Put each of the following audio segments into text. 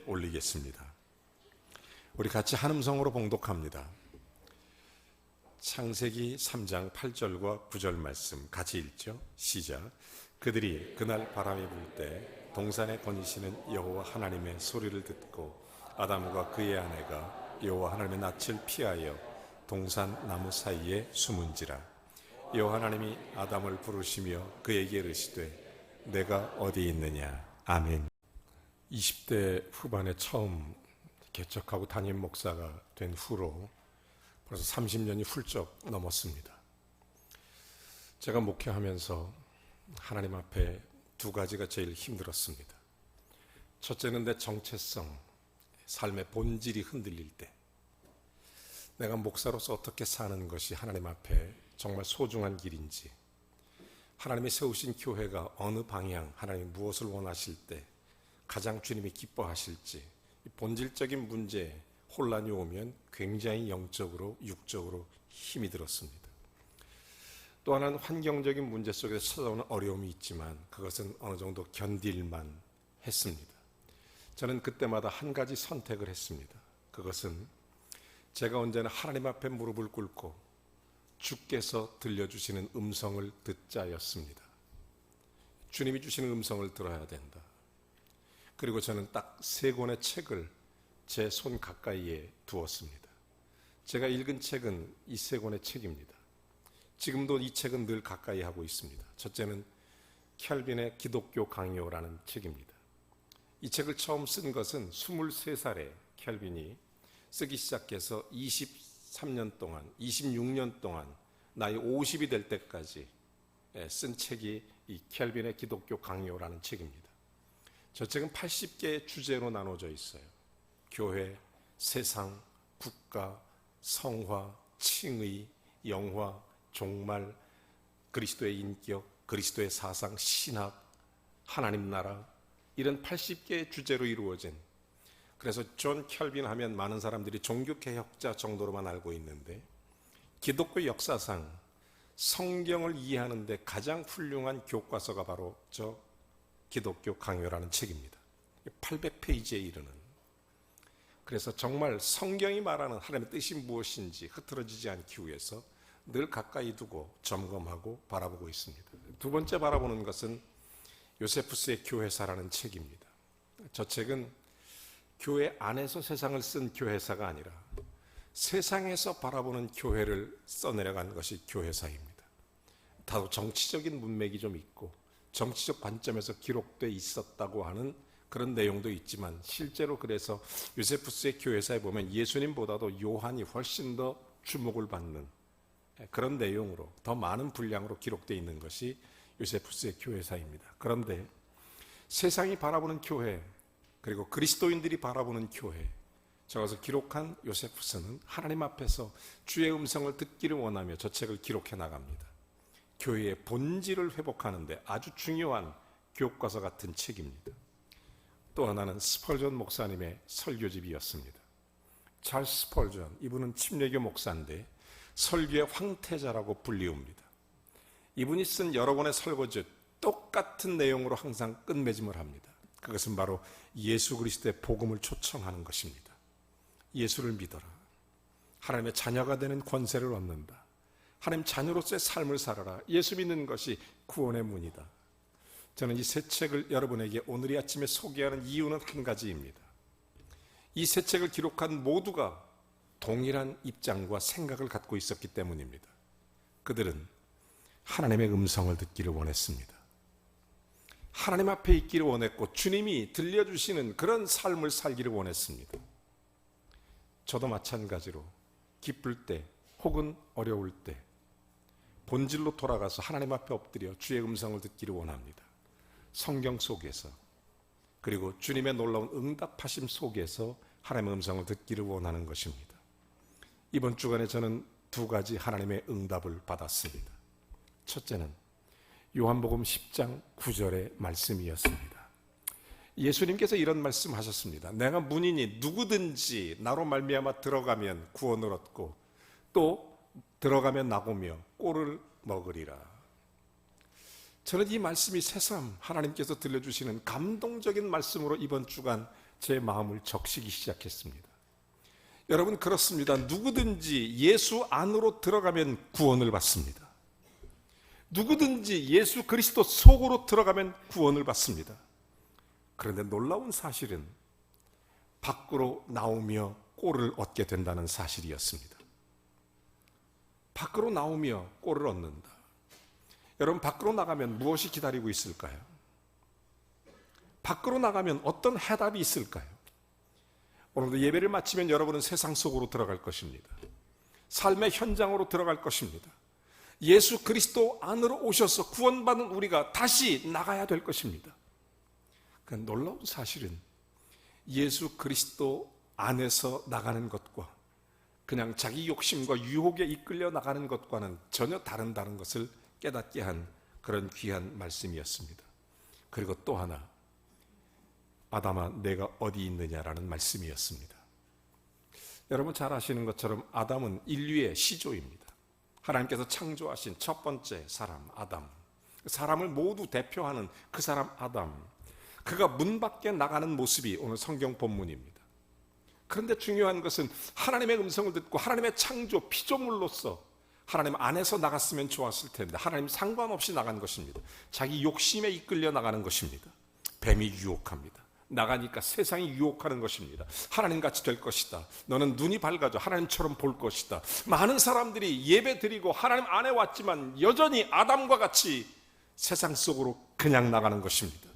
올리겠습니다. 우리 같이 한음성으로 봉독합니다. 창세기 3장 8절과 9절 말씀 같이 읽죠. 시작. 그들이 그날 바람이 불 때 동산에 거니시는 여호와 하나님의 소리를 듣고 아담과 그의 아내가 여호와 하나님의 낯을 피하여 동산 나무 사이에 숨은지라. 여호와 하나님이 아담을 부르시며 그에게 이르시되 내가 어디 있느냐. 아멘. 20대 후반에 처음 개척하고 담임 목사가 된 후로 벌써 30년이 훌쩍 넘었습니다. 제가 목회하면서 하나님 앞에 두 가지가 제일 힘들었습니다. 첫째는 내 정체성, 삶의 본질이 흔들릴 때, 내가 목사로서 어떻게 사는 것이 하나님 앞에 정말 소중한 길인지, 하나님이 세우신 교회가 어느 방향, 하나님이 무엇을 원하실 때 가장 주님이 기뻐하실지, 본질적인 문제에 혼란이 오면 굉장히 영적으로 육적으로 힘이 들었습니다. 또 하나는 환경적인 문제 속에서 찾아오는 어려움이 있지만 그것은 어느 정도 견딜만 했습니다. 저는 그때마다 한 가지 선택을 했습니다. 그것은 제가 언제나 하나님 앞에 무릎을 꿇고 주께서 들려주시는 음성을 듣자였습니다. 주님이 주시는 음성을 들어야 된다. 그리고 저는 딱 3권의 책을 제 손 가까이에 두었습니다. 제가 읽은 책은 이 3권의 책입니다. 지금도 이 책은 늘 가까이 하고 있습니다. 첫째는 켈빈의 기독교 강요라는 책입니다. 이 책을 처음 쓴 것은 23살에 켈빈이 쓰기 시작해서 23년 동안, 26년 동안 나이 50이 될 때까지 쓴 책이 이 켈빈의 기독교 강요라는 책입니다. 저 책은 80개의 주제로 나눠져 있어요. 교회, 세상, 국가, 성화, 칭의, 영화, 종말, 그리스도의 인격, 그리스도의 사상, 신학, 하나님 나라, 이런 80개의 주제로 이루어진, 그래서 존 켈빈 하면 많은 사람들이 종교개혁자 정도로만 알고 있는데 기독교 역사상 성경을 이해하는 데 가장 훌륭한 교과서가 바로 저 기독교 강요라는 책입니다. 800페이지에 이르는. 그래서 정말 성경이 말하는 하나님의 뜻이 무엇인지 흐트러지지 않기 위해서 늘 가까이 두고 점검하고 바라보고 있습니다. 두 번째 바라보는 것은 요세푸스의 교회사라는 책입니다. 저 책은 교회 안에서 세상을 쓴 교회사가 아니라 세상에서 바라보는 교회를 써내려간 것이 교회사입니다. 다소 정치적인 문맥이 좀 있고 정치적 관점에서 기록되어 있었다고 하는 그런 내용도 있지만 실제로 그래서 요세푸스의 교회사에 보면 예수님보다도 요한이 훨씬 더 주목을 받는 그런 내용으로 더 많은 분량으로 기록되어 있는 것이 요세푸스의 교회사입니다. 그런데 세상이 바라보는 교회, 그리고 그리스도인들이 바라보는 교회, 저것을 기록한 요세푸스는 하나님 앞에서 주의 음성을 듣기를 원하며 저 책을 기록해 나갑니다. 교회의 본질을 회복하는 데 아주 중요한 교과서 같은 책입니다. 또 하나는 스펄전 목사님의 설교집이었습니다. 찰스 스펄전, 이분은 침례교 목사인데 설교의 황태자라고 불리웁니다. 이분이 쓴 여러 권의 설교집 똑같은 내용으로 항상 끝맺음을 합니다. 그것은 바로 예수 그리스도의 복음을 초청하는 것입니다. 예수를 믿어라. 하나님의 자녀가 되는 권세를 얻는다. 하나님 자녀로서의 삶을 살아라. 예수 믿는 것이 구원의 문이다. 저는 이 세 책을 여러분에게 오늘 이 아침에 소개하는 이유는 한 가지입니다. 이 세 책을 기록한 모두가 동일한 입장과 생각을 갖고 있었기 때문입니다. 그들은 하나님의 음성을 듣기를 원했습니다. 하나님 앞에 있기를 원했고 주님이 들려주시는 그런 삶을 살기를 원했습니다. 저도 마찬가지로 기쁠 때 혹은 어려울 때 본질로 돌아가서 하나님 앞에 엎드려 주의 음성을 듣기를 원합니다. 성경 속에서, 그리고 주님의 놀라운 응답하심 속에서 하나님의 음성을 듣기를 원하는 것입니다. 이번 주간에 저는 두 가지 하나님의 응답을 받았습니다. 첫째는 요한복음 10장 9절의 말씀이었습니다. 예수님께서 이런 말씀하셨습니다. 내가 문이니 누구든지 나로 말미암아 들어가면 구원을 얻고 또 들어가면 나오며 꼴을 먹으리라. 저는 이 말씀이 새삼 하나님께서 들려주시는 감동적인 말씀으로 이번 주간 제 마음을 적시기 시작했습니다. 여러분, 그렇습니다. 누구든지 예수 안으로 들어가면 구원을 받습니다. 누구든지 예수 그리스도 속으로 들어가면 구원을 받습니다. 그런데 놀라운 사실은 밖으로 나오며 꼴을 얻게 된다는 사실이었습니다. 밖으로 나오며 꼴을 얻는다. 여러분, 밖으로 나가면 무엇이 기다리고 있을까요? 밖으로 나가면 어떤 해답이 있을까요? 오늘도 예배를 마치면 여러분은 세상 속으로 들어갈 것입니다. 삶의 현장으로 들어갈 것입니다. 예수 그리스도 안으로 오셔서 구원받은 우리가 다시 나가야 될 것입니다. 그 놀라운 사실은 예수 그리스도 안에서 나가는 것과 그냥 자기 욕심과 유혹에 이끌려 나가는 것과는 전혀 다른 것을 깨닫게 한 그런 귀한 말씀이었습니다. 그리고 또 하나, 아담아 내가 어디 있느냐라는 말씀이었습니다. 여러분 잘 아시는 것처럼 아담은 인류의 시조입니다. 하나님께서 창조하신 첫 번째 사람 아담, 사람을 모두 대표하는 그 사람 아담, 그가 문 밖에 나가는 모습이 오늘 성경 본문입니다. 그런데 중요한 것은 하나님의 음성을 듣고 하나님의 창조 피조물로서 하나님 안에서 나갔으면 좋았을 텐데 하나님 상관없이 나간 것입니다. 자기 욕심에 이끌려 나가는 것입니다. 뱀이 유혹합니다. 나가니까 세상이 유혹하는 것입니다. 하나님같이 될 것이다. 너는 눈이 밝아져 하나님처럼 볼 것이다. 많은 사람들이 예배 드리고 하나님 안에 왔지만 여전히 아담과 같이 세상 속으로 그냥 나가는 것입니다.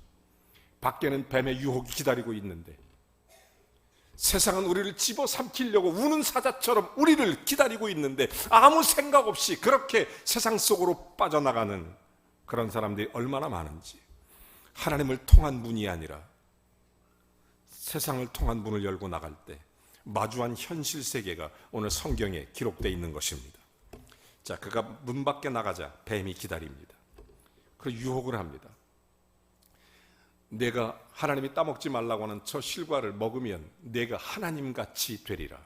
밖에는 뱀의 유혹이 기다리고 있는데 세상은 우리를 집어삼키려고 우는 사자처럼 우리를 기다리고 있는데 아무 생각 없이 그렇게 세상 속으로 빠져나가는 그런 사람들이 얼마나 많은지, 하나님을 통한 문이 아니라 세상을 통한 문을 열고 나갈 때 마주한 현실 세계가 오늘 성경에 기록되어 있는 것입니다. 자, 그가 문 밖에 나가자 뱀이 기다립니다. 그리고 유혹을 합니다. 내가 하나님이 따먹지 말라고 하는 저 실과를 먹으면 내가 하나님같이 되리라.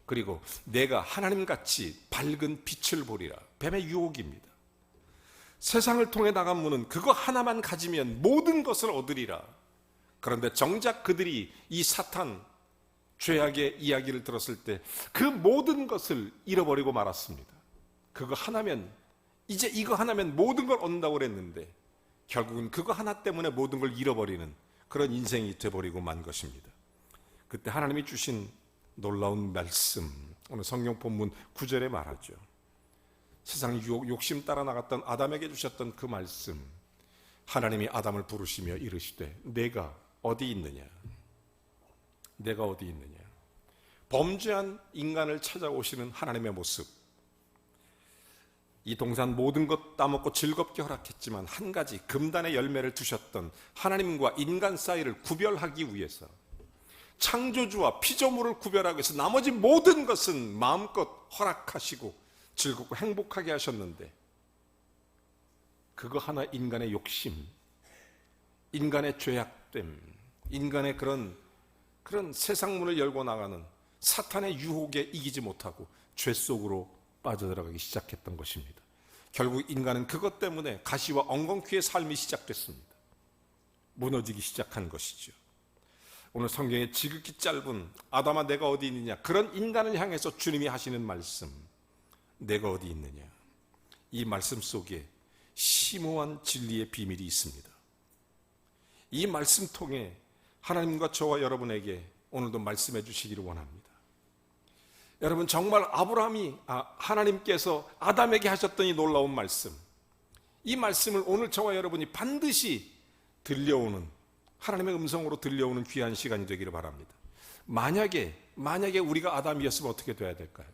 그리고 내가 하나님같이 밝은 빛을 보리라. 뱀의 유혹입니다. 세상을 통해 나간 문은 그거 하나만 가지면 모든 것을 얻으리라. 그런데 정작 그들이 이 사탄 죄악의 이야기를 들었을 때 그 모든 것을 잃어버리고 말았습니다. 그거 하나면, 이제 이거 하나면 모든 걸 얻는다고 그랬는데 결국은 그거 하나 때문에 모든 걸 잃어버리는 그런 인생이 되어버리고 만 것입니다. 그때 하나님이 주신 놀라운 말씀, 오늘 성경 본문 9절에 말하죠. 세상 유혹, 욕심 따라 나갔던 아담에게 주셨던 그 말씀, 하나님이 아담을 부르시며 이르시되 내가 어디 있느냐? 내가 어디 있느냐? 범죄한 인간을 찾아오시는 하나님의 모습. 이 동산 모든 것 따먹고 즐겁게 허락했지만 한 가지 금단의 열매를 두셨던 하나님과 인간 사이를 구별하기 위해서, 창조주와 피조물을 구별하기 위해서 나머지 모든 것은 마음껏 허락하시고 즐겁고 행복하게 하셨는데 그거 하나, 인간의 욕심, 인간의 죄악됨, 인간의 그런 세상 문을 열고 나가는 사탄의 유혹에 이기지 못하고 죄 속으로 빠져들어가기 시작했던 것입니다. 결국 인간은 그것 때문에 가시와 엉겅퀴의 삶이 시작됐습니다. 무너지기 시작한 것이죠. 오늘 성경의 지극히 짧은 아담아 내가 어디 있느냐, 그런 인간을 향해서 주님이 하시는 말씀, 내가 어디 있느냐, 이 말씀 속에 심오한 진리의 비밀이 있습니다. 이 말씀 통해 하나님과 저와 여러분에게 오늘도 말씀해 주시기를 원합니다. 여러분, 정말 하나님께서 아담에게 하셨던 이 놀라운 말씀, 이 말씀을 오늘 저와 여러분이 반드시 들려오는, 하나님의 음성으로 들려오는 귀한 시간이 되기를 바랍니다. 만약에 우리가 아담이었으면 어떻게 돼야 될까요?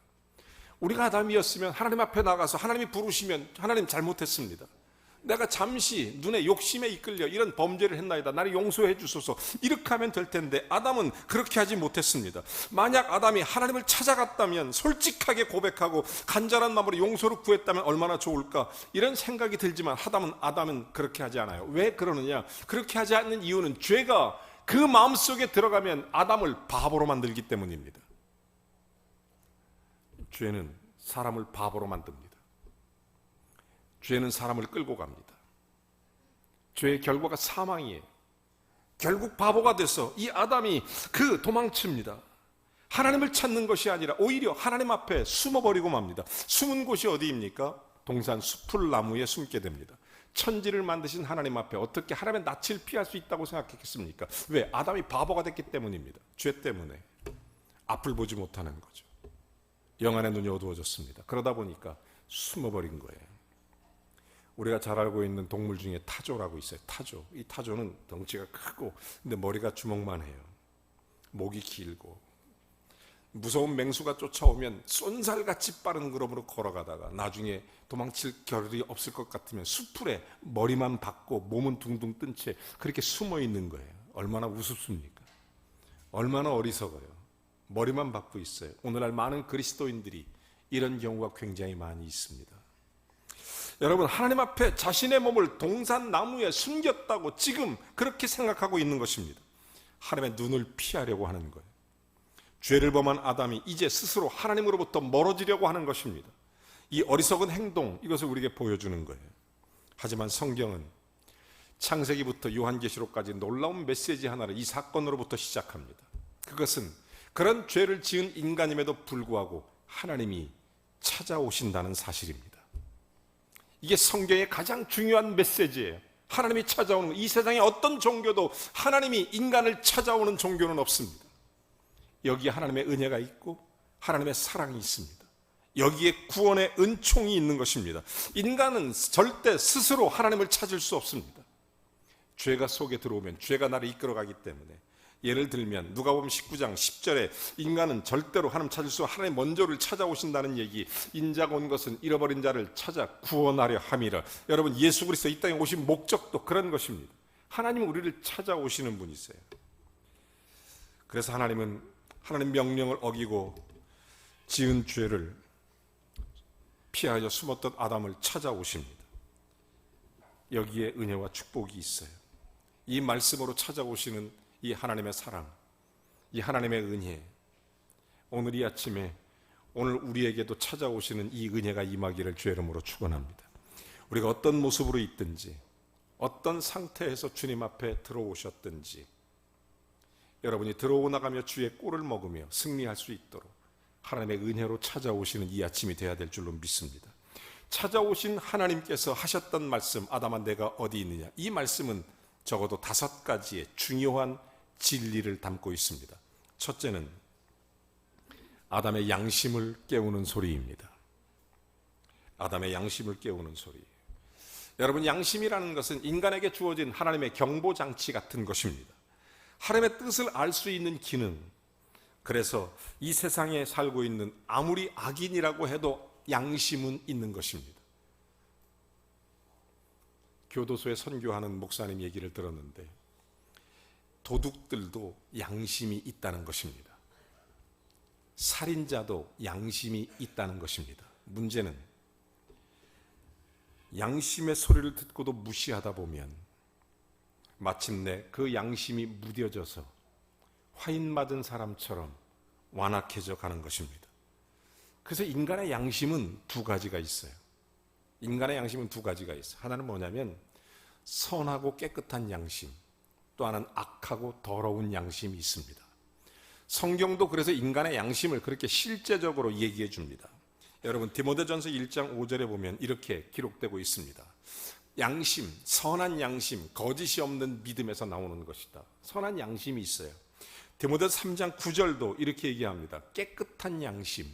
우리가 아담이었으면 하나님 앞에 나가서 하나님이 부르시면 하나님 잘못했습니다, 내가 잠시 눈에 욕심에 이끌려 이런 범죄를 했나이다, 나를 용서해 주소서, 이렇게 하면 될 텐데 아담은 그렇게 하지 못했습니다. 만약 아담이 하나님을 찾아갔다면, 솔직하게 고백하고 간절한 마음으로 용서를 구했다면 얼마나 좋을까, 이런 생각이 들지만 아담은 그렇게 하지 않아요. 왜 그러느냐? 그렇게 하지 않는 이유는 죄가 그 마음속에 들어가면 아담을 바보로 만들기 때문입니다. 죄는 사람을 바보로 만듭니다. 죄는 사람을 끌고 갑니다. 죄의 결과가 사망이에요. 결국 바보가 돼서 이 아담이 도망칩니다. 하나님을 찾는 것이 아니라 오히려 하나님 앞에 숨어버리고 맙니다. 숨은 곳이 어디입니까? 동산 숲풀 나무에 숨게 됩니다. 천지를 만드신 하나님 앞에 어떻게 하나님의 낯을 피할 수 있다고 생각했겠습니까? 왜? 아담이 바보가 됐기 때문입니다. 죄 때문에 앞을 보지 못하는 거죠. 영안의 눈이 어두워졌습니다. 그러다 보니까 숨어버린 거예요. 우리가 잘 알고 있는 동물 중에 타조라고 있어요. 타조. 이 타조는 덩치가 크고 근데 머리가 주먹만 해요. 목이 길고 무서운 맹수가 쫓아오면 쏜살같이 빠른 걸음으로 걸어가다가 나중에 도망칠 겨를이 없을 것 같으면 숲풀에 머리만 박고 몸은 둥둥 뜬 채 그렇게 숨어 있는 거예요. 얼마나 우습습니까? 얼마나 어리석어요. 머리만 박고 있어요. 오늘날 많은 그리스도인들이 이런 경우가 굉장히 많이 있습니다. 여러분, 하나님 앞에 자신의 몸을 동산 나무에 숨겼다고 지금 그렇게 생각하고 있는 것입니다. 하나님의 눈을 피하려고 하는 거예요. 죄를 범한 아담이 이제 스스로 하나님으로부터 멀어지려고 하는 것입니다. 이 어리석은 행동, 이것을 우리에게 보여주는 거예요. 하지만 성경은 창세기부터 요한계시록까지 놀라운 메시지 하나를 이 사건으로부터 시작합니다. 그것은 그런 죄를 지은 인간임에도 불구하고 하나님이 찾아오신다는 사실입니다. 이게 성경의 가장 중요한 메시지예요. 하나님이 찾아오는 것. 이 세상에 어떤 종교도 하나님이 인간을 찾아오는 종교는 없습니다. 여기에 하나님의 은혜가 있고 하나님의 사랑이 있습니다. 여기에 구원의 은총이 있는 것입니다. 인간은 절대 스스로 하나님을 찾을 수 없습니다. 죄가 속에 들어오면 죄가 나를 이끌어가기 때문에, 예를 들면 누가복음 19장 10절에 인간은 절대로 하나님 찾을 수 없고 하나님 먼저를 찾아오신다는 얘기, 인자가 온 것은 잃어버린 자를 찾아 구원하려 함이라. 여러분, 예수 그리스도 이 땅에 오신 목적도 그런 것입니다. 하나님은 우리를 찾아오시는 분이세요. 그래서 하나님은 하나님 명령을 어기고 지은 죄를 피하여 숨었던 아담을 찾아오십니다. 여기에 은혜와 축복이 있어요. 이 말씀으로 찾아오시는 이 하나님의 사랑, 이 하나님의 은혜, 오늘 이 아침에 오늘 우리에게도 찾아오시는 이 은혜가 임하기를 주의 이름으로 축원합니다. 우리가 어떤 모습으로 있든지 어떤 상태에서 주님 앞에 들어오셨든지 여러분이 들어오고 나가며 주의 꼴을 먹으며 승리할 수 있도록 하나님의 은혜로 찾아오시는 이 아침이 되어야 될 줄로 믿습니다. 찾아오신 하나님께서 하셨던 말씀, 아담아 내가 어디 있느냐, 이 말씀은 적어도 5가지의 중요한 진리를 담고 있습니다. 첫째는 아담의 양심을 깨우는 소리입니다. 아담의 양심을 깨우는 소리. 여러분, 양심이라는 것은 인간에게 주어진 하나님의 경보장치 같은 것입니다. 하나님의 뜻을 알 수 있는 기능. 그래서 이 세상에 살고 있는 아무리 악인이라고 해도 양심은 있는 것입니다. 교도소에 선교하는 목사님 얘기를 들었는데 도둑들도 양심이 있다는 것입니다. 살인자도 양심이 있다는 것입니다. 문제는 양심의 소리를 듣고도 무시하다 보면 마침내 그 양심이 무뎌져서 화인 맞은 사람처럼 완악해져 가는 것입니다. 그래서 인간의 양심은 2가지가 있어요. 인간의 양심은 2가지가 있어요. 하나는 뭐냐면 선하고 깨끗한 양심, 또 하나는 악하고 더러운 양심이 있습니다. 성경도 그래서 인간의 양심을 그렇게 실제적으로 얘기해 줍니다. 여러분, 디모데전서 1장 5절에 보면 이렇게 기록되고 있습니다. 양심, 선한 양심, 거짓이 없는 믿음에서 나오는 것이다. 선한 양심이 있어요. 디모데서 3장 9절도 이렇게 얘기합니다. 깨끗한 양심,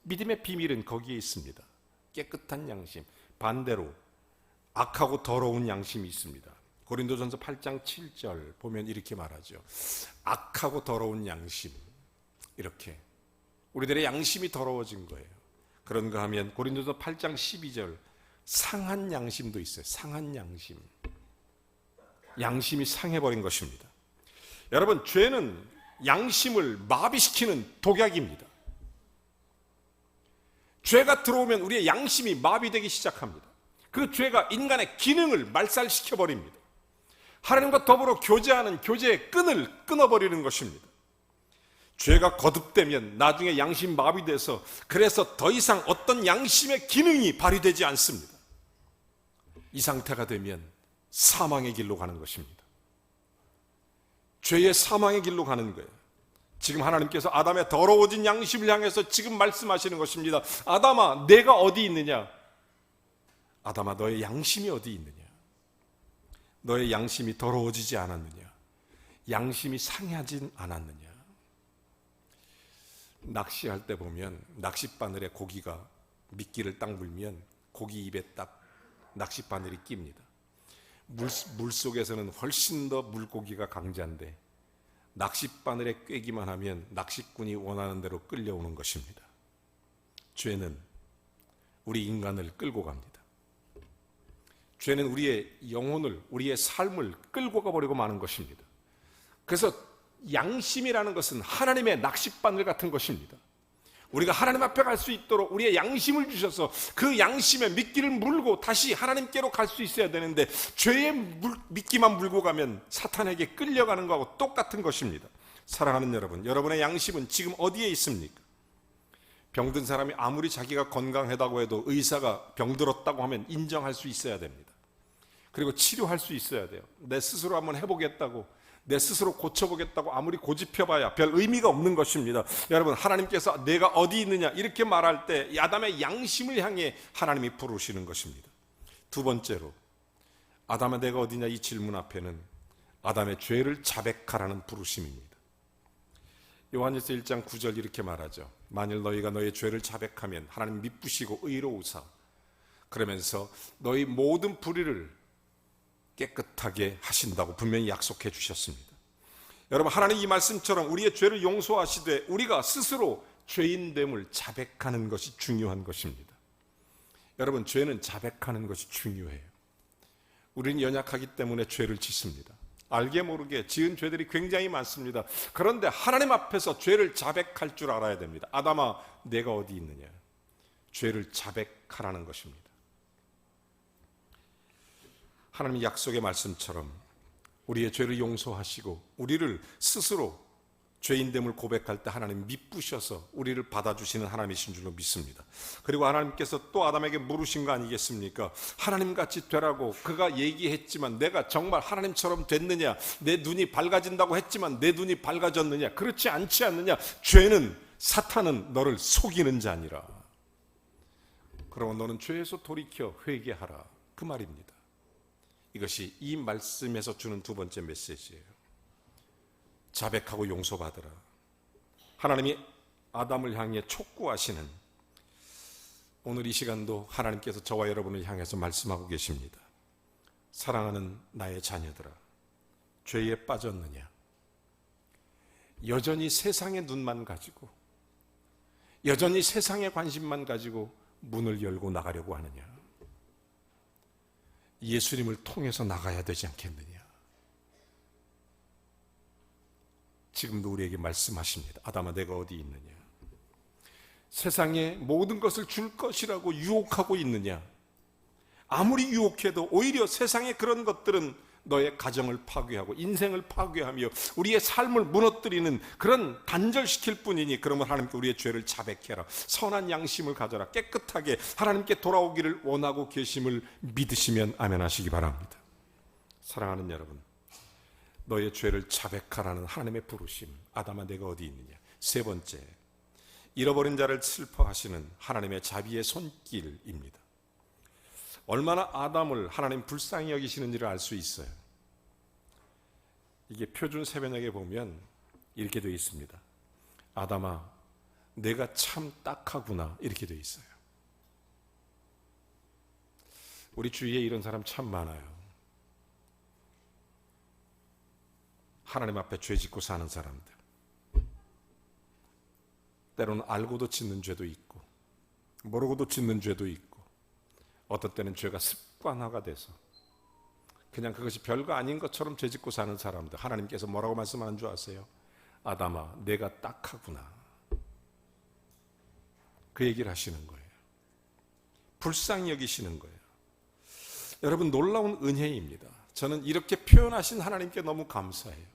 믿음의 비밀은 거기에 있습니다. 깨끗한 양심. 반대로 악하고 더러운 양심이 있습니다. 고린도전서 8장 7절 보면 이렇게 말하죠. 악하고 더러운 양심. 이렇게 우리들의 양심이 더러워진 거예요. 그런가 하면 고린도전서 8장 12절 상한 양심도 있어요. 상한 양심. 양심이 상해버린 것입니다. 여러분, 죄는 양심을 마비시키는 독약입니다. 죄가 들어오면 우리의 양심이 마비되기 시작합니다. 그 죄가 인간의 기능을 말살시켜버립니다. 하나님과 더불어 교제하는 교제의 끈을 끊어버리는 것입니다. 죄가 거듭되면 나중에 양심 마비돼서 그래서 더 이상 어떤 양심의 기능이 발휘되지 않습니다. 이 상태가 되면 사망의 길로 가는 것입니다. 죄의 사망의 길로 가는 거예요. 지금 하나님께서 아담의 더러워진 양심을 향해서 지금 말씀하시는 것입니다. 아담아, 내가 어디 있느냐? 아담아, 너의 양심이 어디 있느냐? 너의 양심이 더러워지지 않았느냐? 양심이 상하진 않았느냐? 낚시할 때 보면 낚싯바늘에 고기가 미끼를 딱 물면 고기 입에 딱 낚싯바늘이 낍니다. 물속에서는 훨씬 더 물고기가 강자인데 낚싯바늘에 꿰기만 하면 낚시꾼이 원하는 대로 끌려오는 것입니다. 죄는 우리 인간을 끌고 갑니다. 죄는 우리의 영혼을, 우리의 삶을 끌고 가버리고 마는 것입니다. 그래서 양심이라는 것은 하나님의 낚싯바늘 같은 것입니다. 우리가 하나님 앞에 갈 수 있도록 우리의 양심을 주셔서 그 양심에 미끼를 물고 다시 하나님께로 갈 수 있어야 되는데 죄의 미끼만 물고 가면 사탄에게 끌려가는 것하고 똑같은 것입니다. 사랑하는 여러분, 여러분의 양심은 지금 어디에 있습니까? 병든 사람이 아무리 자기가 건강하다고 해도 의사가 병들었다고 하면 인정할 수 있어야 됩니다. 그리고 치료할 수 있어야 돼요. 내 스스로 한번 해보겠다고, 내 스스로 고쳐보겠다고 아무리 고집해봐야 별 의미가 없는 것입니다. 여러분, 하나님께서 내가 어디 있느냐 이렇게 말할 때 아담의 양심을 향해 하나님이 부르시는 것입니다. 두 번째로, 아담아 내가 어디냐 이 질문 앞에는 아담의 죄를 자백하라는 부르심입니다. 요한일서 1장 9절 이렇게 말하죠. 만일 너희가 너희의 죄를 자백하면 하나님 미쁘시고 의로우사 그러면서 너희 모든 불의를 깨끗하게 하신다고 분명히 약속해 주셨습니다. 여러분, 하나님 이 말씀처럼 우리의 죄를 용서하시되 우리가 스스로 죄인됨을 자백하는 것이 중요한 것입니다. 여러분, 죄는 자백하는 것이 중요해요. 우리는 연약하기 때문에 죄를 짓습니다. 알게 모르게 지은 죄들이 굉장히 많습니다. 그런데 하나님 앞에서 죄를 자백할 줄 알아야 됩니다. 아담아, 내가 어디 있느냐? 죄를 자백하라는 것입니다. 하나님 약속의 말씀처럼 우리의 죄를 용서하시고 우리를 스스로 죄인됨을 고백할 때 하나님 미쁘셔서 우리를 받아주시는 하나님이신 줄로 믿습니다. 그리고 하나님께서 또 아담에게 물으신 거 아니겠습니까? 하나님같이 되라고 그가 얘기했지만 내가 정말 하나님처럼 됐느냐? 내 눈이 밝아진다고 했지만 내 눈이 밝아졌느냐? 그렇지 않지 않느냐? 죄는, 사탄은 너를 속이는 자니라. 그러면 너는 죄에서 돌이켜 회개하라, 그 말입니다. 이것이 이 말씀에서 주는 두 번째 메시지예요. 자백하고 용서받으라. 하나님이 아담을 향해 촉구하시는, 오늘 이 시간도 하나님께서 저와 여러분을 향해서 말씀하고 계십니다. 사랑하는 나의 자녀들아, 죄에 빠졌느냐? 여전히 세상의 눈만 가지고, 여전히 세상의 관심만 가지고 문을 열고 나가려고 하느냐? 예수님을 통해서 나가야 되지 않겠느냐? 지금도 우리에게 말씀하십니다. 아담아, 내가 어디 있느냐? 세상에 모든 것을 줄 것이라고 유혹하고 있느냐? 아무리 유혹해도 오히려 세상의 그런 것들은 너의 가정을 파괴하고 인생을 파괴하며 우리의 삶을 무너뜨리는 그런 단절시킬 뿐이니, 그러면 하나님께 우리의 죄를 자백해라. 선한 양심을 가져라. 깨끗하게 하나님께 돌아오기를 원하고 계심을 믿으시면 아멘 하시기 바랍니다. 사랑하는 여러분, 너의 죄를 자백하라는 하나님의 부르심, 아담아 내가 어디 있느냐. 세 번째, 잃어버린 자를 슬퍼하시는 하나님의 자비의 손길입니다. 얼마나 아담을 하나님 불쌍히 여기시는지를 알 수 있어요. 이게 표준 세번역에 보면 이렇게 되어 있습니다. 아담아, 내가 참 딱하구나, 이렇게 되어 있어요. 우리 주위에 이런 사람 참 많아요. 하나님 앞에 죄 짓고 사는 사람들. 때로는 알고도 짓는 죄도 있고 모르고도 짓는 죄도 있고, 어떤 때는 죄가 습관화가 돼서 그냥 그것이 별거 아닌 것처럼 죄 짓고 사는 사람들, 하나님께서 뭐라고 말씀하는 줄 아세요? 아담아, 내가 딱하구나, 그 얘기를 하시는 거예요. 불쌍히 여기시는 거예요. 여러분, 놀라운 은혜입니다. 저는 이렇게 표현하신 하나님께 너무 감사해요.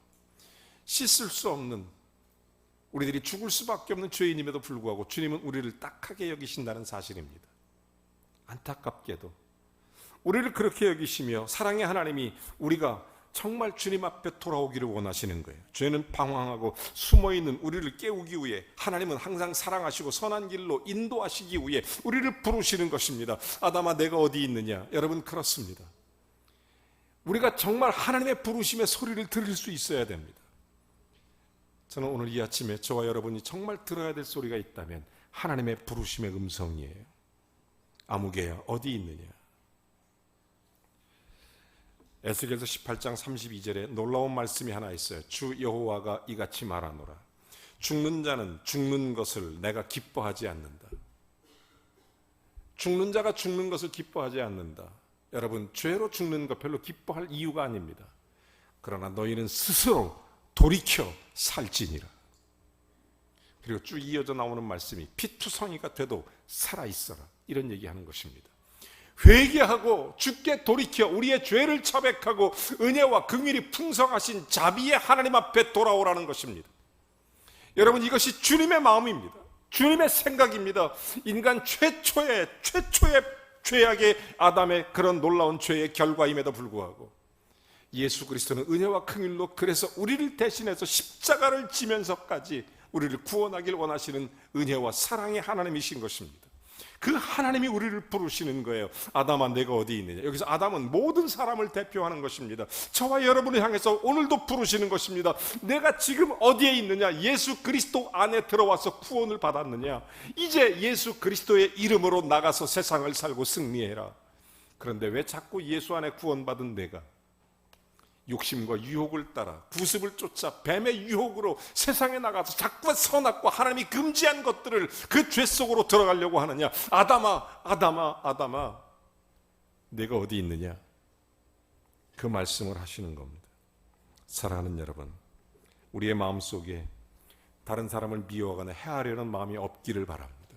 씻을 수 없는, 우리들이 죽을 수밖에 없는 죄인임에도 불구하고 주님은 우리를 딱하게 여기신다는 사실입니다. 안타깝게도 우리를 그렇게 여기시며 사랑의 하나님이 우리가 정말 주님 앞에 돌아오기를 원하시는 거예요. 죄는 방황하고 숨어있는 우리를 깨우기 위해, 하나님은 항상 사랑하시고 선한 길로 인도하시기 위해 우리를 부르시는 것입니다. 아담아, 내가 어디 있느냐? 여러분, 그렇습니다. 우리가 정말 하나님의 부르심의 소리를 들을 수 있어야 됩니다. 저는 오늘 이 아침에 저와 여러분이 정말 들어야 될 소리가 있다면 하나님의 부르심의 음성이에요. 아무개야, 어디 있느냐? 에스겔서 18장 32절에 놀라운 말씀이 하나 있어요. 주 여호와가 이같이 말하노라. 죽는 자는 죽는 것을 내가 기뻐하지 않는다. 죽는 자가 죽는 것을 기뻐하지 않는다. 여러분, 죄로 죽는 것 별로 기뻐할 이유가 아닙니다. 그러나 너희는 스스로 돌이켜 살지니라. 그리고 쭉 이어져 나오는 말씀이 피투성이가 돼도 살아있어라, 이런 얘기하는 것입니다. 회개하고 주께 돌이켜 우리의 죄를 자백하고 은혜와 긍휼이 풍성하신 자비의 하나님 앞에 돌아오라는 것입니다. 여러분, 이것이 주님의 마음입니다. 주님의 생각입니다. 인간 최초의 죄악의 아담의 그런 놀라운 죄의 결과임에도 불구하고 예수 그리스도는 은혜와 긍휼로 그래서 우리를 대신해서 십자가를 지면서까지 우리를 구원하길 원하시는 은혜와 사랑의 하나님이신 것입니다. 그 하나님이 우리를 부르시는 거예요. 아담아, 내가 어디 있느냐? 여기서 아담은 모든 사람을 대표하는 것입니다. 저와 여러분을 향해서 오늘도 부르시는 것입니다. 내가 지금 어디에 있느냐? 예수 그리스도 안에 들어와서 구원을 받았느냐? 이제 예수 그리스도의 이름으로 나가서 세상을 살고 승리해라. 그런데 왜 자꾸 예수 안에 구원받은 내가 욕심과 유혹을 따라 구습을 쫓아 뱀의 유혹으로 세상에 나가서 자꾸 선악과 하나님이 금지한 것들을 그 죄 속으로 들어가려고 하느냐? 아담아, 아담아, 아담아, 내가 어디 있느냐? 그 말씀을 하시는 겁니다. 사랑하는 여러분, 우리의 마음속에 다른 사람을 미워하거나 해하려는 마음이 없기를 바랍니다.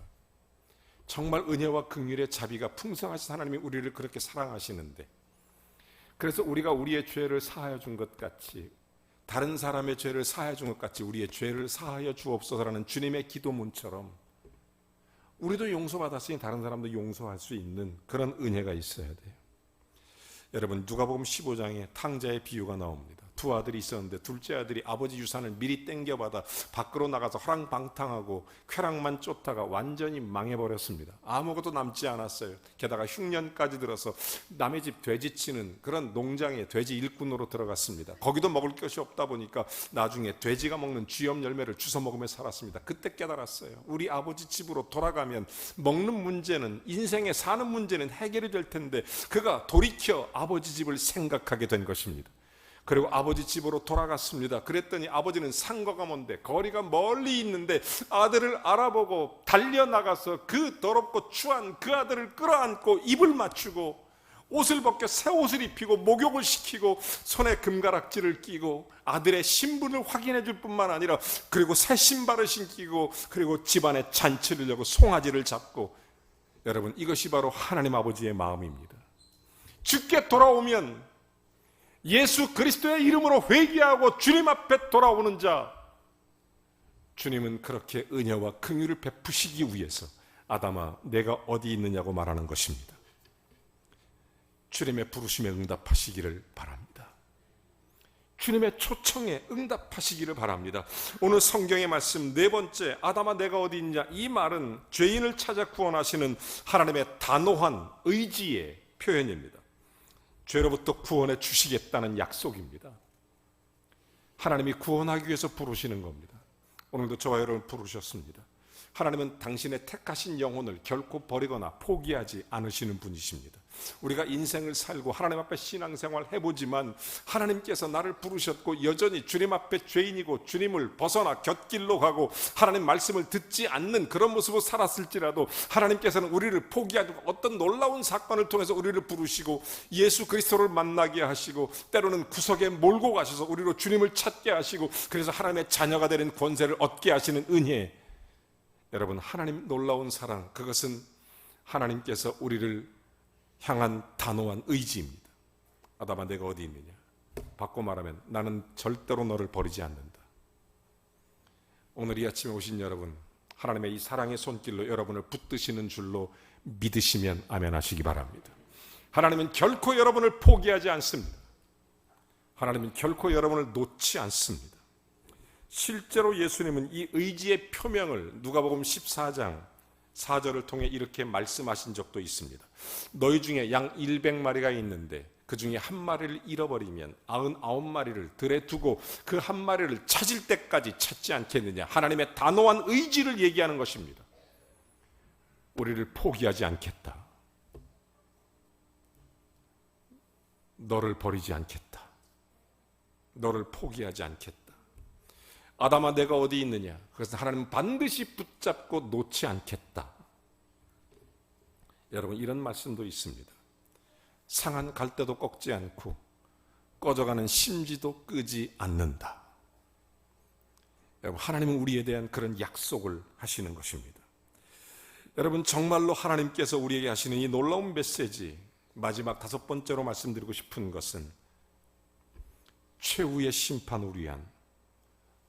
정말 은혜와 긍휼의 자비가 풍성하신 하나님이 우리를 그렇게 사랑하시는데, 그래서 우리가 우리의 죄를 사하여 준 것 같이, 다른 사람의 죄를 사하여 준 것 같이 우리의 죄를 사하여 주옵소서라는 주님의 기도문처럼 우리도 용서받았으니 다른 사람도 용서할 수 있는 그런 은혜가 있어야 돼요. 여러분, 누가복음 15장에 탕자의 비유가 나옵니다. 두 아들이 있었는데 둘째 아들이 아버지 유산을 미리 땡겨받아 밖으로 나가서 허랑방탕하고 쾌락만 쫓다가 완전히 망해버렸습니다. 아무것도 남지 않았어요. 게다가 흉년까지 들어서 남의 집 돼지치는 그런 농장에 돼지 일꾼으로 들어갔습니다. 거기도 먹을 것이 없다 보니까 나중에 돼지가 먹는 쥐염 열매를 주워 먹으며 살았습니다. 그때 깨달았어요. 우리 아버지 집으로 돌아가면 먹는 문제는, 인생에 사는 문제는 해결이 될 텐데 그가 돌이켜 아버지 집을 생각하게 된 것입니다. 그리고 아버지 집으로 돌아갔습니다. 그랬더니 아버지는 상거가 먼데 거리가 멀리 있는데 아들을 알아보고 달려나가서 그 더럽고 추한 그 아들을 끌어안고 입을 맞추고 옷을 벗겨 새 옷을 입히고 목욕을 시키고 손에 금가락지를 끼고 아들의 신분을 확인해 줄 뿐만 아니라 그리고 새 신발을 신기고 그리고 집안에 잔치를 열고 송아지를 잡고, 여러분, 이것이 바로 하나님 아버지의 마음입니다. 주께 돌아오면 예수 그리스도의 이름으로 회개하고 주님 앞에 돌아오는 자, 주님은 그렇게 은혜와 긍휼을 베푸시기 위해서 아담아, 내가 어디 있느냐고 말하는 것입니다. 주님의 부르심에 응답하시기를 바랍니다. 주님의 초청에 응답하시기를 바랍니다. 오늘 성경의 말씀 네 번째, 아담아 내가 어디 있냐, 이 말은 죄인을 찾아 구원하시는 하나님의 단호한 의지의 표현입니다. 죄로부터 구원해 주시겠다는 약속입니다. 하나님이 구원하기 위해서 부르시는 겁니다. 오늘도 저와 여러분 부르셨습니다. 하나님은 당신의 택하신 영혼을 결코 버리거나 포기하지 않으시는 분이십니다. 우리가 인생을 살고 하나님 앞에 신앙생활 해보지만 하나님께서 나를 부르셨고 여전히 주님 앞에 죄인이고 주님을 벗어나 곁길로 가고 하나님 말씀을 듣지 않는 그런 모습으로 살았을지라도 하나님께서는 우리를 포기하고 어떤 놀라운 사건을 통해서 우리를 부르시고 예수 그리스도를 만나게 하시고 때로는 구석에 몰고 가셔서 우리로 주님을 찾게 하시고 그래서 하나님의 자녀가 되는 권세를 얻게 하시는 은혜. 여러분, 하나님 놀라운 사랑, 그것은 하나님께서 우리를 향한 단호한 의지입니다. 아담아 내가 어디 있느냐, 바꿔 말하면 나는 절대로 너를 버리지 않는다. 오늘 이 아침에 오신 여러분, 하나님의 이 사랑의 손길로 여러분을 붙드시는 줄로 믿으시면 아멘 하시기 바랍니다. 하나님은 결코 여러분을 포기하지 않습니다. 하나님은 결코 여러분을 놓지 않습니다. 실제로 예수님은 이 의지의 표명을 누가복음 14장 4절을 통해 이렇게 말씀하신 적도 있습니다. 너희 중에 양 100마리가 있는데 그 중에 한 마리를 잃어버리면 99마리를 들에 두고 그 한 마리를 찾을 때까지 찾지 않겠느냐. 하나님의 단호한 의지를 얘기하는 것입니다. 우리를 포기하지 않겠다. 너를 버리지 않겠다. 너를 포기하지 않겠다. 아담아 내가 어디 있느냐. 그래서 하나님은 반드시 붙잡고 놓지 않겠다. 여러분 이런 말씀도 있습니다. 상한 갈대도 꺾지 않고 꺼져가는 심지도 끄지 않는다. 여러분 하나님은 우리에 대한 그런 약속을 하시는 것입니다. 여러분 정말로 하나님께서 우리에게 하시는 이 놀라운 메시지, 마지막 5번째로 말씀드리고 싶은 것은 최후의 심판을 위한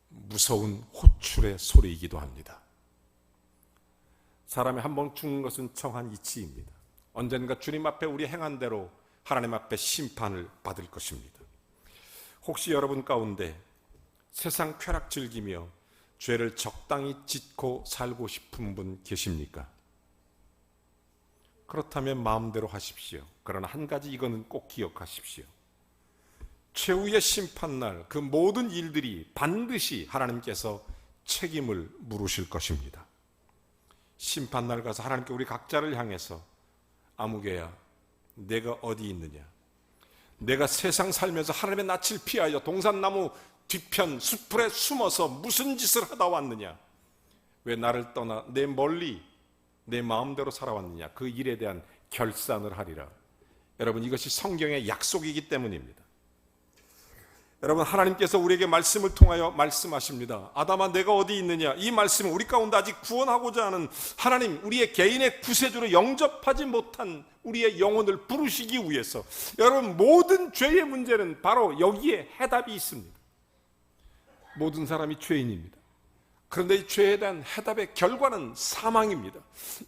무서운 호출의 소리이기도 합니다. 사람이 한 번 죽는 것은 정한 이치입니다. 언젠가 주님 앞에 우리 행한 대로 하나님 앞에 심판을 받을 것입니다. 혹시 여러분 가운데 세상 쾌락 즐기며 죄를 적당히 짓고 살고 싶은 분 계십니까? 그렇다면 마음대로 하십시오. 그러나 한 가지 이거는 꼭 기억하십시오. 최후의 심판날 그 모든 일들이 반드시 하나님께서 책임을 물으실 것입니다. 심판날 가서 하나님께 우리 각자를 향해서 아무개야 내가 어디 있느냐. 내가 세상 살면서 하나님의 낯을 피하여 동산나무 뒤편 숲풀에 숨어서 무슨 짓을 하다 왔느냐. 왜 나를 떠나 내 멀리 내 마음대로 살아왔느냐. 그 일에 대한 결산을 하리라. 여러분 이것이 성경의 약속이기 때문입니다. 여러분 하나님께서 우리에게 말씀을 통하여 말씀하십니다. 아담아 내가 어디 있느냐. 이 말씀은 우리 가운데 아직 구원하고자 하는 하나님, 우리의 개인의 구세주로 영접하지 못한 우리의 영혼을 부르시기 위해서, 여러분 모든 죄의 문제는 바로 여기에 해답이 있습니다. 모든 사람이 죄인입니다. 그런데 이 죄에 대한 해답의 결과는 사망입니다.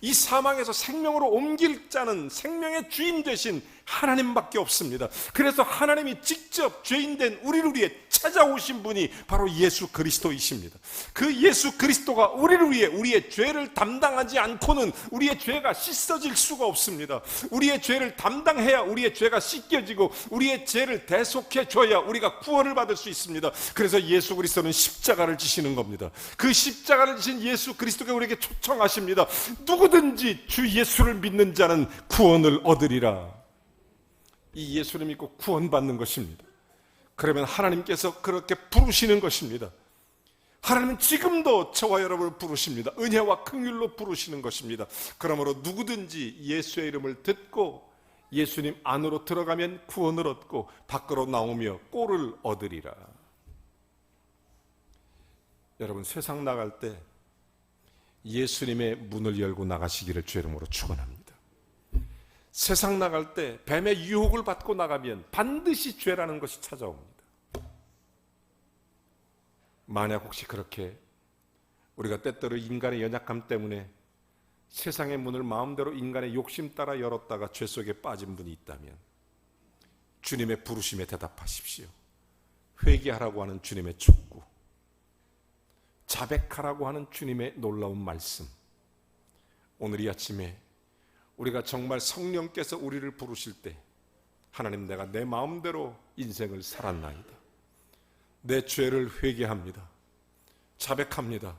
이 사망에서 생명으로 옮길 자는 생명의 주인 되신 하나님밖에 없습니다. 그래서 하나님이 직접 죄인된 우리를 위해 찾아오신 분이 바로 예수 그리스도이십니다. 그 예수 그리스도가 우리를 위해 우리의 죄를 담당하지 않고는 우리의 죄가 씻어질 수가 없습니다. 우리의 죄를 담당해야 우리의 죄가 씻겨지고 우리의 죄를 대속해 줘야 우리가 구원을 받을 수 있습니다. 그래서 예수 그리스도는 십자가를 지시는 겁니다. 그 십자가를 지신 예수 그리스도가 우리에게 초청하십니다. 누구든지 주 예수를 믿는 자는 구원을 얻으리라. 이 예수를 믿고 구원받는 것입니다. 그러면 하나님께서 그렇게 부르시는 것입니다. 하나님은 지금도 저와 여러분을 부르십니다. 은혜와 긍휼로 부르시는 것입니다. 그러므로 누구든지 예수의 이름을 듣고 예수님 안으로 들어가면 구원을 얻고 밖으로 나오며 꼴을 얻으리라. 여러분 세상 나갈 때 예수님의 문을 열고 나가시기를 주의 이름으로 축원합니다. 세상 나갈 때 뱀의 유혹을 받고 나가면 반드시 죄라는 것이 찾아옵니다. 만약 혹시 그렇게 우리가 때때로 인간의 연약함 때문에 세상의 문을 마음대로 인간의 욕심 따라 열었다가 죄 속에 빠진 분이 있다면 주님의 부르심에 대답하십시오. 회개하라고 하는 주님의 촉구, 자백하라고 하는 주님의 놀라운 말씀, 오늘 이 아침에 우리가 정말 성령께서 우리를 부르실 때 하나님 내가 내 마음대로 인생을 살았나이다. 내 죄를 회개합니다. 자백합니다.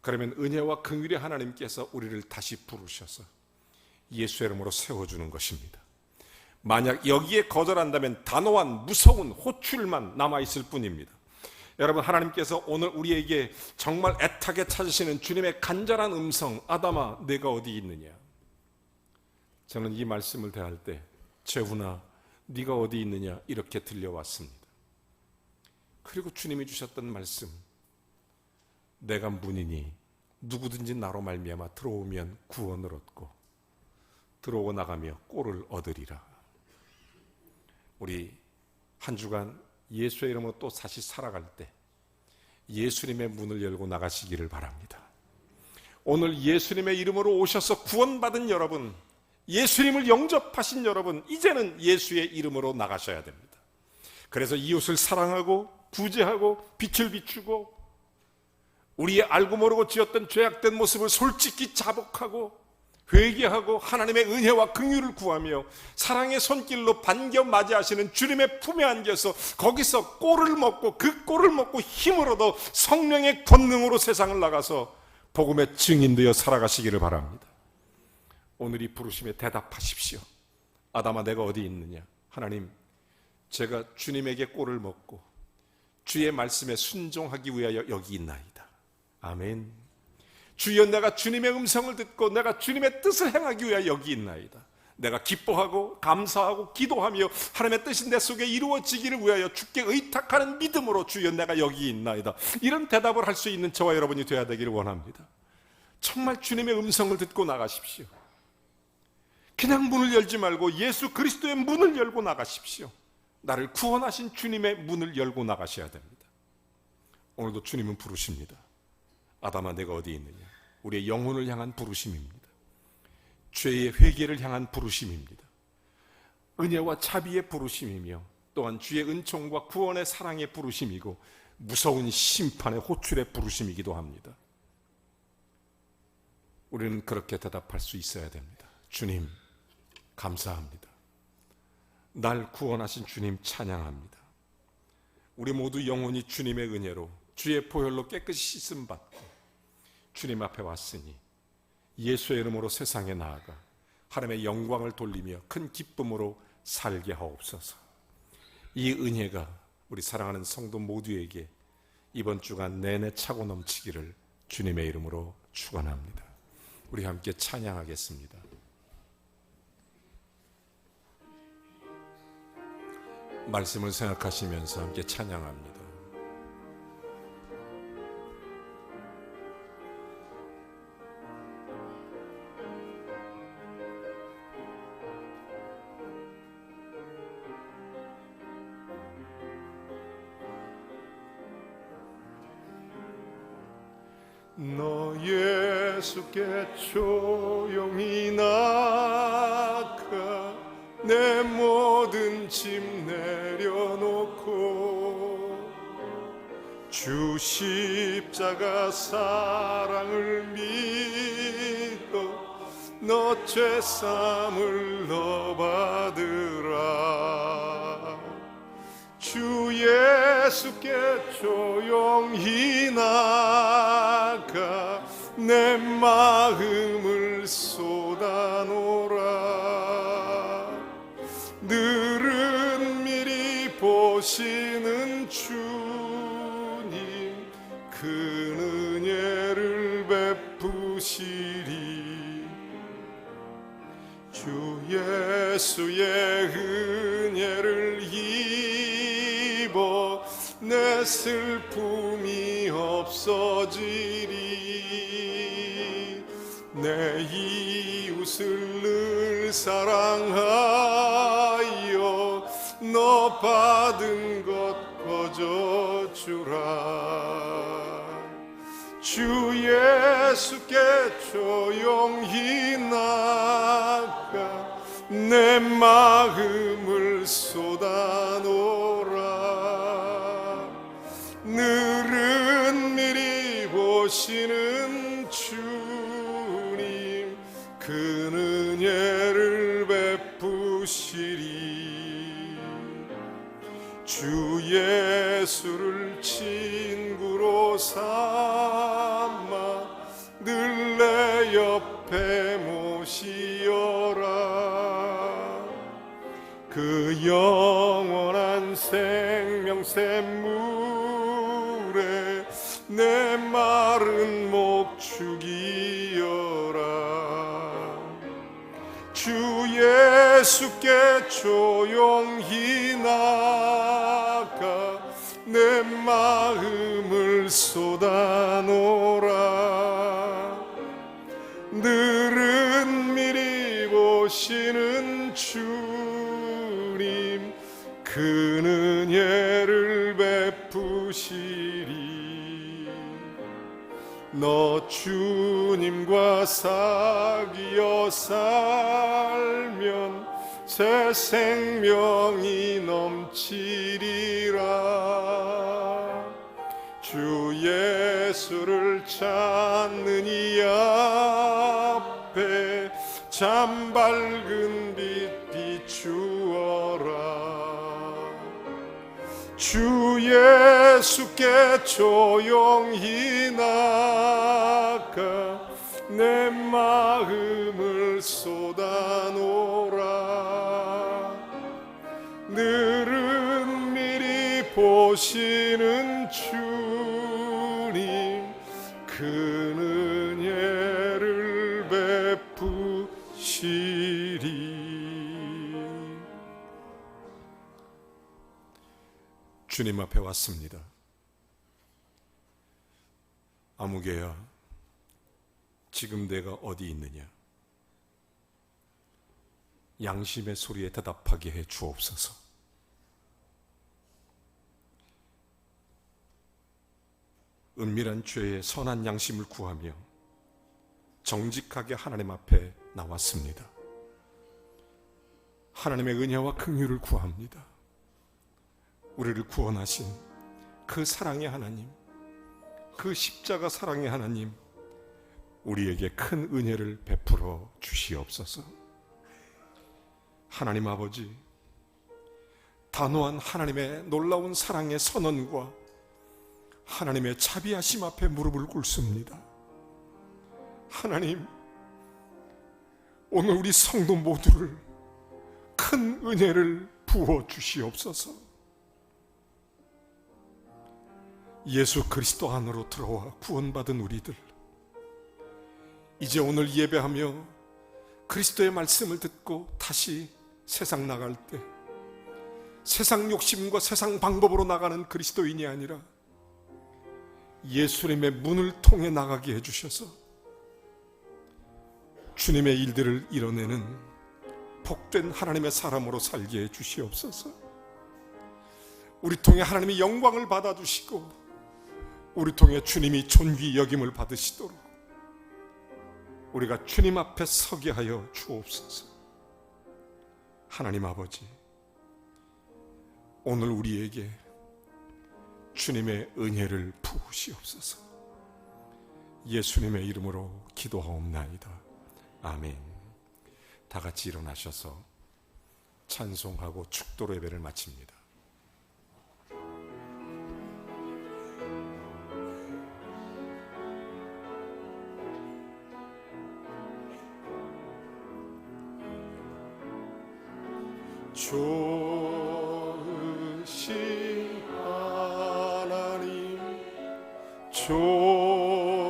그러면 은혜와 긍휼의 하나님께서 우리를 다시 부르셔서 예수의 이름으로 세워주는 것입니다. 만약 여기에 거절한다면 단호한 무서운 호출만 남아있을 뿐입니다. 여러분 하나님께서 오늘 우리에게 정말 애타게 찾으시는 주님의 간절한 음성, 아담아 내가 어디 있느냐. 저는 이 말씀을 대할 때 재훈아 네가 어디 있느냐 이렇게 들려왔습니다. 그리고 주님이 주셨던 말씀, 내가 문이니 누구든지 나로 말미암아 들어오면 구원을 얻고 들어오고 나가며 꼴을 얻으리라. 우리 한 주간 예수의 이름으로 또 다시 살아갈 때 예수님의 문을 열고 나가시기를 바랍니다. 오늘 예수님의 이름으로 오셔서 구원받은 여러분, 예수님을 영접하신 여러분, 이제는 예수의 이름으로 나가셔야 됩니다. 그래서 이웃을 사랑하고 구제하고 빛을 비추고 우리의 알고 모르고 지었던 죄악된 모습을 솔직히 자복하고 회개하고 하나님의 은혜와 긍휼을 구하며 사랑의 손길로 반겨 맞이하시는 주님의 품에 안겨서 거기서 꼴을 먹고 그 꼴을 먹고 힘을 얻어 성령의 권능으로 세상을 나가서 복음의 증인되어 살아가시기를 바랍니다. 오늘 이 부르심에 대답하십시오. 아담아, 내가 어디 있느냐? 하나님, 제가 주님에게 꼴을 먹고 주의 말씀에 순종하기 위하여 여기 있나이다. 아멘. 주여, 내가 주님의 음성을 듣고 내가 주님의 뜻을 행하기 위하여 여기 있나이다. 내가 기뻐하고 감사하고 기도하며 하나님의 뜻이 내 속에 이루어지기를 위하여 주께 의탁하는 믿음으로 주여, 내가 여기 있나이다. 이런 대답을 할 수 있는 저와 여러분이 되어야 되기를 원합니다. 정말 주님의 음성을 듣고 나가십시오. 그냥 문을 열지 말고 예수 그리스도의 문을 열고 나가십시오. 나를 구원하신 주님의 문을 열고 나가셔야 됩니다. 오늘도 주님은 부르십니다. 아담아, 내가 어디 있느냐? 우리의 영혼을 향한 부르심입니다. 죄의 회개를 향한 부르심입니다. 은혜와 자비의 부르심이며 또한 주의 은총과 구원의 사랑의 부르심이고 무서운 심판의 호출의 부르심이기도 합니다. 우리는 그렇게 대답할 수 있어야 됩니다. 주님, 감사합니다. 날 구원하신 주님 찬양합니다. 우리 모두 영혼이 주님의 은혜로 주의 보혈로 깨끗이 씻음 받고 주님 앞에 왔으니 예수의 이름으로 세상에 나아가 하나님의 영광을 돌리며 큰 기쁨으로 살게 하옵소서. 이 은혜가 우리 사랑하는 성도 모두에게 이번 주간 내내 차고 넘치기를 주님의 이름으로 축원합니다. 우리 함께 찬양하겠습니다. 말씀을 생각하시면서 함께 찬양합니다. 너 예수께 조용히 나가 내 모든 짐 내려놓고 주 십자가 사랑을 믿어 너 죄사함을 너 받으라. 주 예수께 조용히 나가 내 마음을 쏟아놓으라. 늘은 미리 보시는 주님 그 은혜를 베푸시리. 주 예수의 은혜를 입어 내 슬픔이 없어지리. 내 이웃을 늘 사랑하여 너 받은 것 거저주라. 주 예수께 조용히 나가 내 마음을 쏟아놓으라. 늘은 미리 보시는 주님 그 은혜를 베푸시리. 주 예수를 친구로 삼아 늘 내 옆에 모시어라. 그 영원한 생명샘물에 내 마른 목 죽이어라. 주 예수께 조용히 나가 내 마음을 쏟아놓으라. 늘은 미리 보시는 주님 그 은혜를 베푸시리. 너 주님과 사귀어 살면 새 생명이 넘치리라. 주 예수를 찾는 이 앞에 참 밝은 빛 비추어라. 주 예수께 조용히 나가 내 마음을 쏟아놓으라. 늘은 미리 보시는 주님, 큰 은혜를 베푸시리. 주님 앞에 왔습니다. 아무개야, 지금 내가 어디 있느냐? 양심의 소리에 대답하게 해 주옵소서. 은밀한 죄에 선한 양심을 구하며 정직하게 하나님 앞에 나왔습니다. 하나님의 은혜와 긍휼을 구합니다. 우리를 구원하신 그 사랑의 하나님, 그 십자가 사랑의 하나님, 우리에게 큰 은혜를 베풀어 주시옵소서. 하나님 아버지, 단호한 하나님의 놀라운 사랑의 선언과 하나님의 자비하심 앞에 무릎을 꿇습니다. 하나님, 오늘 우리 성도 모두를 큰 은혜를 부어 주시옵소서. 예수 그리스도 안으로 들어와 구원받은 우리들, 이제 오늘 예배하며 그리스도의 말씀을 듣고 다시 세상 나갈 때 세상 욕심과 세상 방법으로 나가는 그리스도인이 아니라 예수님의 문을 통해 나가게 해주셔서 주님의 일들을 이뤄내는 복된 하나님의 사람으로 살게 해주시옵소서. 우리 통해 하나님의 영광을 받아주시고 우리 통해 주님이 존귀 여김을 받으시도록 우리가 주님 앞에 서게 하여 주옵소서. 하나님 아버지, 오늘 우리에게 주님의 은혜를 부으시옵소서. 예수님의 이름으로 기도하옵나이다. 아멘. 다 같이 일어나셔서 찬송하고 축도로 예배를 마칩니다. 좋으신 하나님, 좋으신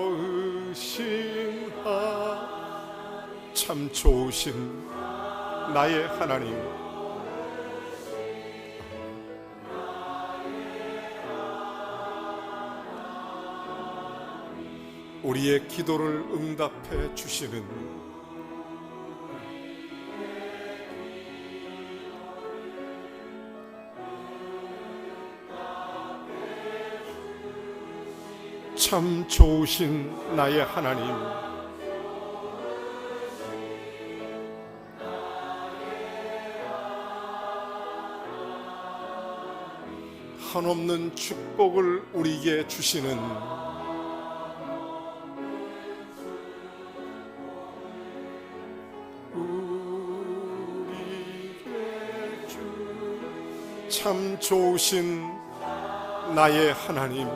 하나님, 참 좋으신 나의 하나님, 우리의 기도를 응답해 주시는 참 좋으신 나의 하나님, 한없는 축복을 우리에게 주시는 참 좋으신 나의 하나님,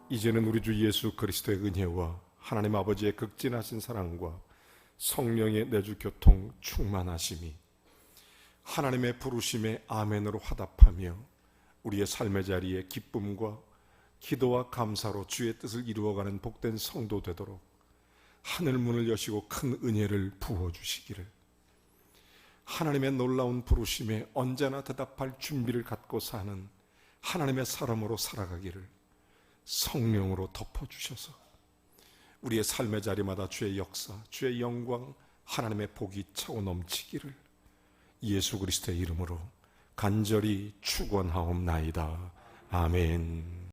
이제는 우리 주 예수 그리스도의 은혜와 하나님 아버지의 극진하신 사랑과 성령의 내주 교통 충만하심이 하나님의 부르심에 아멘으로 화답하며 우리의 삶의 자리에 기쁨과 기도와 감사로 주의 뜻을 이루어가는 복된 성도 되도록 하늘 문을 여시고 큰 은혜를 부어주시기를, 하나님의 놀라운 부르심에 언제나 대답할 준비를 갖고 사는 하나님의 사람으로 살아가기를 성령으로 덮어주셔서 우리의 삶의 자리마다 주의 역사, 주의 영광, 하나님의 복이 차고 넘치기를 예수 그리스도의 이름으로 간절히 축원하옵나이다. 아멘.